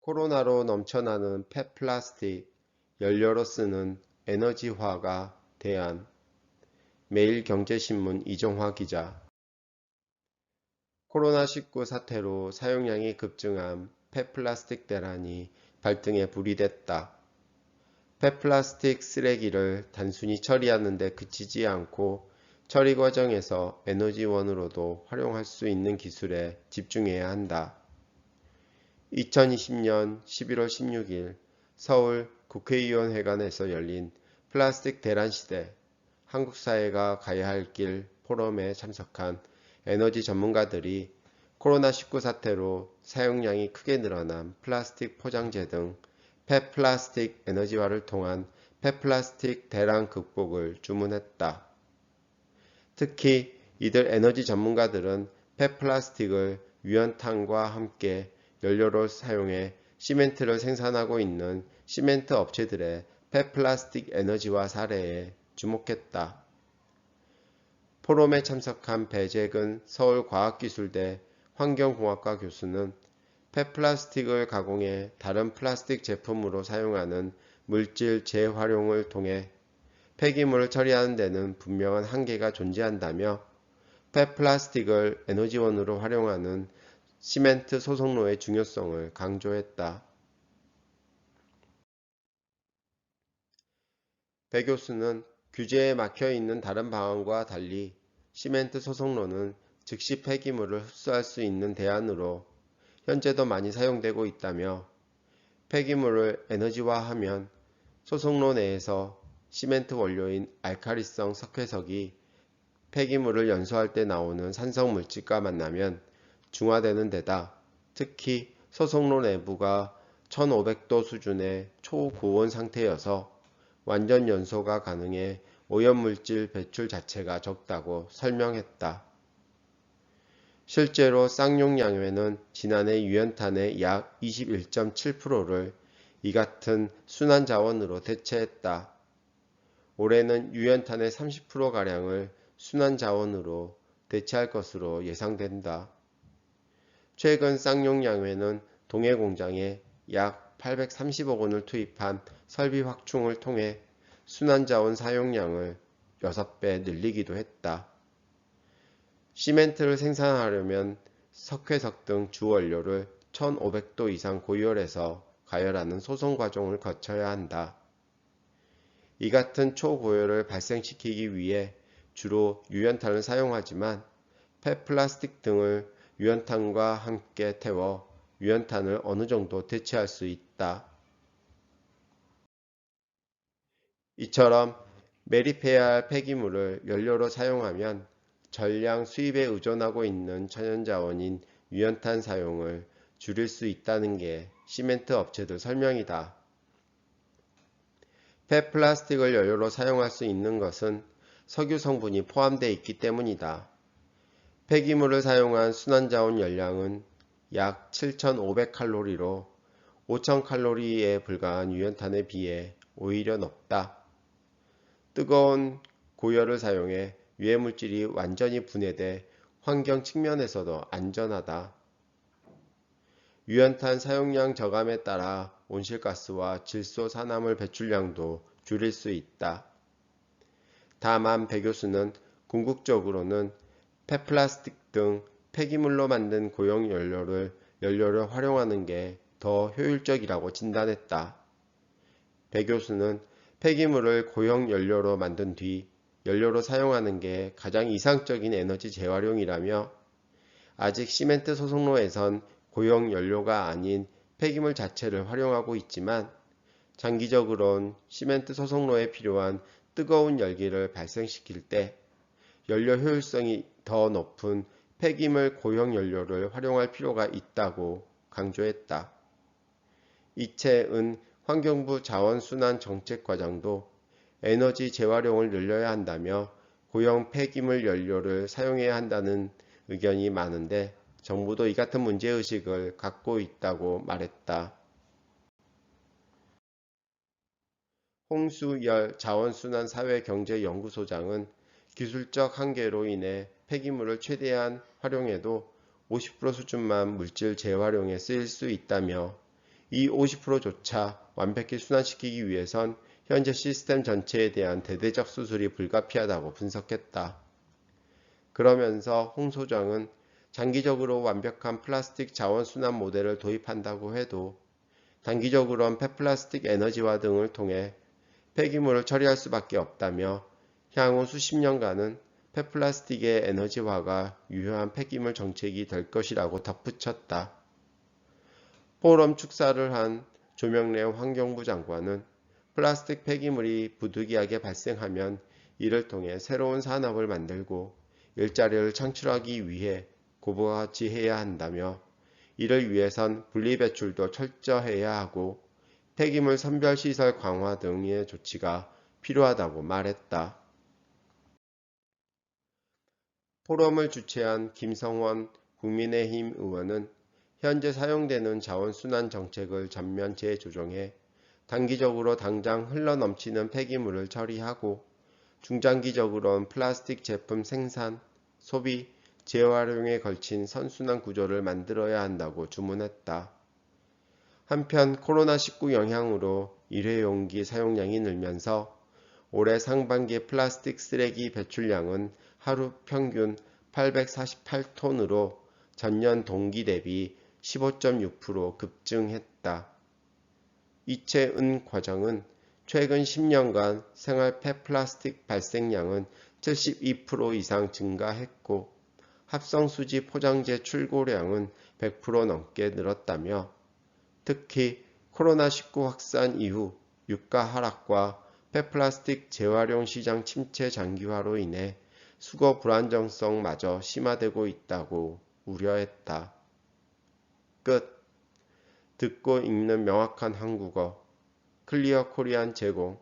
코로나로 넘쳐나는 폐플라스틱, 연료로 쓰는 에너지화가 대안. 매일경제신문 이종화 기자. 코로나19 사태로 사용량이 급증한 폐플라스틱 대란이 발등에 불이 됐다. 폐플라스틱 쓰레기를 단순히 처리하는 데 그치지 않고 처리 과정에서 에너지원으로도 활용할 수 있는 기술에 집중해야 한다. 2020년 11월 16일 서울 국회의원회관에서 열린 플라스틱 대란 시대 한국 사회가 가야 할 길 포럼에 참석한 에너지 전문가들이 코로나19 사태로 사용량이 크게 늘어난 플라스틱 포장재 등 폐플라스틱 에너지화를 통한 폐플라스틱 대란 극복을 주문했다. 특히 이들 에너지 전문가들은 폐플라스틱을 유연탄과 함께 연료로 사용해 시멘트를 생산하고 있는 시멘트 업체들의 폐플라스틱 에너지화 사례에 주목했다. 포럼에 참석한 배재근 서울과학기술대 환경공학과 교수는 폐플라스틱을 가공해 다른 플라스틱 제품으로 사용하는 물질 재활용을 통해 폐기물을 처리하는 데는 분명한 한계가 존재한다며 폐플라스틱을 에너지원으로 활용하는 시멘트 소속로의 중요성을 강조했다. 배 교수는 규제에 막혀 있는 다른 방안과 달리 시멘트 소속로는 즉시 폐기물을 흡수할 수 있는 대안으로 현재도 많이 사용되고 있다며 폐기물을 에너지화하면 소속로 내에서 시멘트 원료인 알칼리성 석회석이 폐기물을 연소할 때 나오는 산성 물질과 만나면 중화되는 데다 특히 소속로 내부가 1500도 수준의 초고온 상태여서 완전 연소가 가능해 오염물질 배출 자체가 적다고 설명했다. 실제로 쌍용양회는 지난해 유연탄의 약 21.7%를 이 같은 순환자원으로 대체했다. 올해는 유연탄의 30%가량을 순환자원으로 대체할 것으로 예상된다. 최근 쌍용양회는 동해 공장에 약 830억 원을 투입한 설비 확충을 통해 순환자원 사용량을 6배 늘리기도 했다. 시멘트를 생산하려면 석회석 등 주원료를 1500도 이상 고열해서 가열하는 소송 과정을 거쳐야 한다. 이 같은 초고열을 발생시키기 위해 주로 유연탄을 사용하지만 폐플라스틱 등을 유연탄과 함께 태워 유연탄을 어느 정도 대체할 수 있다. 이처럼 매립해야 할 폐기물을 연료로 사용하면 전량 수입에 의존하고 있는 천연자원인 유연탄 사용을 줄일 수 있다는 게 시멘트 업체들 설명이다. 폐플라스틱을 연료로 사용할 수 있는 것은 석유 성분이 포함되어 있기 때문이다. 폐기물을 사용한 순환자원 열량은 약 7,500칼로리로 5,000칼로리에 불과한 유연탄에 비해 오히려 높다. 뜨거운 고열을 사용해 유해물질이 완전히 분해돼 환경 측면에서도 안전하다. 유연탄 사용량 저감에 따라 온실가스와 질소산화물 배출량도 줄일 수 있다. 다만 배 교수는 궁극적으로는 폐플라스틱 등 폐기물로 만든 고용 연료를 활용하는 게 더 효율적이라고 진단했다. 배 교수는 폐기물을 고용 연료로 만든 뒤 연료로 사용하는 게 가장 이상적인 에너지 재활용이라며 아직 시멘트 소속로에선 고용 연료가 아닌 폐기물 자체를 활용하고 있지만 장기적으론 시멘트 소속로에 필요한 뜨거운 열기를 발생시킬 때 연료 효율성이 더 높은 폐기물 고용 연료를 활용할 필요가 있다고 강조했다. 이채은 환경부 자원순환정책과장도 에너지 재활용을 늘려야 한다며 고형 폐기물 연료를 사용해야 한다는 의견이 많은데 정부도 이 같은 문제의식을 갖고 있다고 말했다. 홍수열 자원순환사회경제연구소장은 기술적 한계로 인해 폐기물을 최대한 활용해도 50% 수준만 물질 재활용에 쓰일 수 있다며 이 50%조차 완벽히 순환시키기 위해선 현재 시스템 전체에 대한 대대적 수술이 불가피하다고 분석했다. 그러면서 홍 소장은 장기적으로 완벽한 플라스틱 자원 순환 모델을 도입한다고 해도 단기적으로는 폐플라스틱 에너지화 등을 통해 폐기물을 처리할 수밖에 없다며 향후 수십 년간은 폐플라스틱의 에너지화가 유효한 폐기물 정책이 될 것이라고 덧붙였다. 포럼 축사를 한 조명래 환경부 장관은 플라스틱 폐기물이 부득이하게 발생하면 이를 통해 새로운 산업을 만들고 일자리를 창출하기 위해 고부가치 해야 한다며 이를 위해선 분리배출도 철저해야 하고 폐기물 선별시설 강화 등의 조치가 필요하다고 말했다. 포럼을 주최한 김성원 국민의힘 의원은 현재 사용되는 자원순환 정책을 전면 재조정해 단기적으로 당장 흘러넘치는 폐기물을 처리하고 중장기적으로는 플라스틱 제품 생산, 소비, 재활용에 걸친 선순환 구조를 만들어야 한다고 주문했다. 한편 코로나19 영향으로 일회용기 사용량이 늘면서 올해 상반기 플라스틱 쓰레기 배출량은 하루 평균 848톤으로 전년 동기 대비 15.6% 급증했다. 이채은 과장은 최근 10년간 생활 폐플라스틱 발생량은 72% 이상 증가했고 합성수지 포장재 출고량은 100% 넘게 늘었다며 특히 코로나19 확산 이후 유가 하락과 폐플라스틱 재활용 시장 침체 장기화로 인해 수거 불안정성마저 심화되고 있다고 우려했다. 끝. 듣고 읽는 명확한 한국어 클리어 코리안 제공